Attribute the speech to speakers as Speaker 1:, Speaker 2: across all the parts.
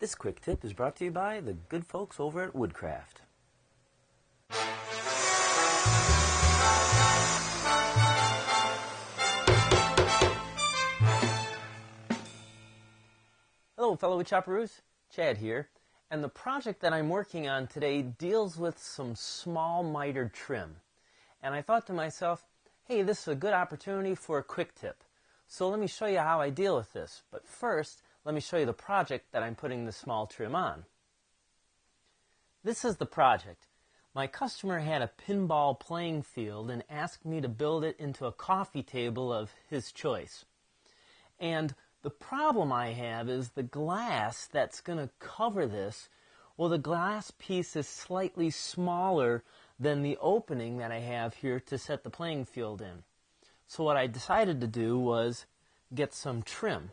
Speaker 1: This quick tip is brought to you by the good folks over at Woodcraft. Hello fellow wood chopperoos, Chad here, and the project that I'm working on today deals with some small mitered trim. And I thought to myself, hey, this is a good opportunity for a quick tip. So let me show you how I deal with this. But first, let me show you the project that I'm putting the small trim on. This is the project. My customer had a pinball playing field and asked me to build it into a coffee table of his choice. And the problem I have is the glass that's going to cover this, well, the glass piece is slightly smaller than the opening that I have here to set the playing field in. So what I decided to do was get some trim.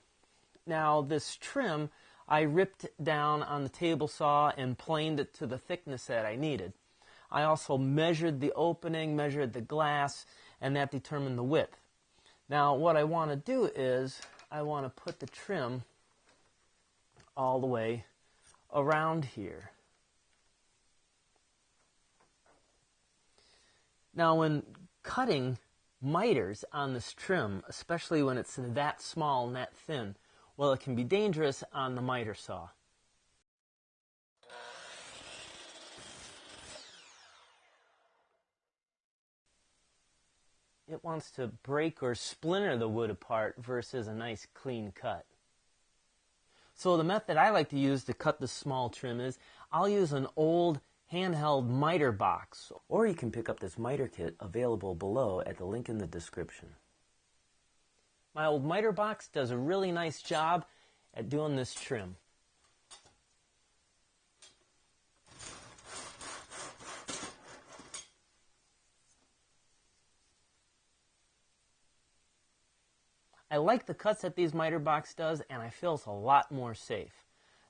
Speaker 1: Now this trim I ripped down on the table saw and planed it to the thickness that I needed. I also measured the opening, measured the glass, and that determined the width. Now what I want to do is I want to put the trim all the way around here. Now when cutting miters on this trim, especially when it's that small and that thin, well, it can be dangerous on the miter saw. It wants to break or splinter the wood apart versus a nice clean cut. So the method I like to use to cut the small trim is I'll use an old handheld miter box. Or you can pick up this miter kit available below at the link in the description. My old miter box does a really nice job at doing this trim. I like the cuts that these miter box does, and I feel it's a lot more safe.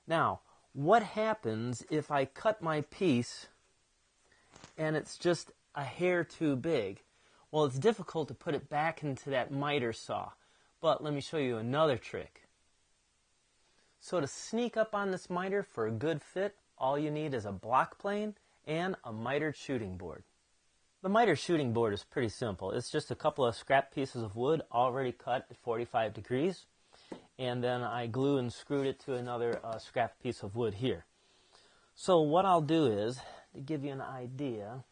Speaker 1: Now, what happens if I cut my piece and it's just a hair too big? Well, it's difficult to put it back into that miter saw, but let me show you another trick. So to sneak up on this miter for a good fit, all you need is a block plane and a mitered shooting board. The miter shooting board is pretty simple. It's just a couple of scrap pieces of wood already cut at 45 degrees. And then I glue and screwed it to another scrap piece of wood here. So what I'll do is, to give you an idea,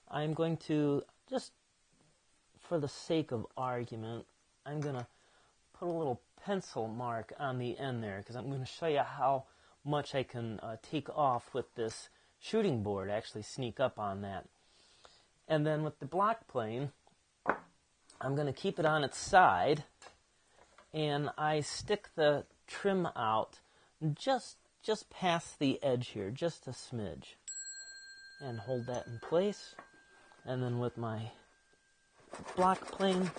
Speaker 1: I'm going to, just for the sake of argument, I'm going to put a little pencil mark on the end there, because I'm going to show you how much I can take off with this shooting board, actually sneak up on that. And then with the block plane, I'm going to keep it on its side, and I stick the trim out just past the edge here, just a smidge, and hold that in place. And then with my block plane,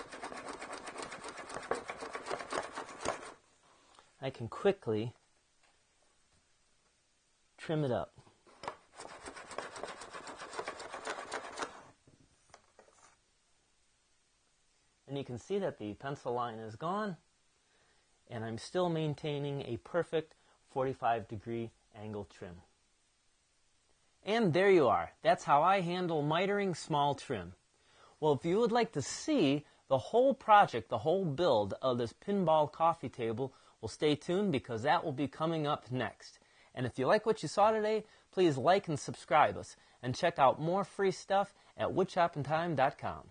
Speaker 1: I can quickly trim it up. And you can see that the pencil line is gone, and I'm still maintaining a perfect 45-degree angle trim. And there you are. That's how I handle mitering small trim. Well, if you would like to see the whole project, the whole build of this pinball coffee table, well, stay tuned because that will be coming up next. And if you like what you saw today, please like and subscribe us, and check out more free stuff at woodchoppingtime.com.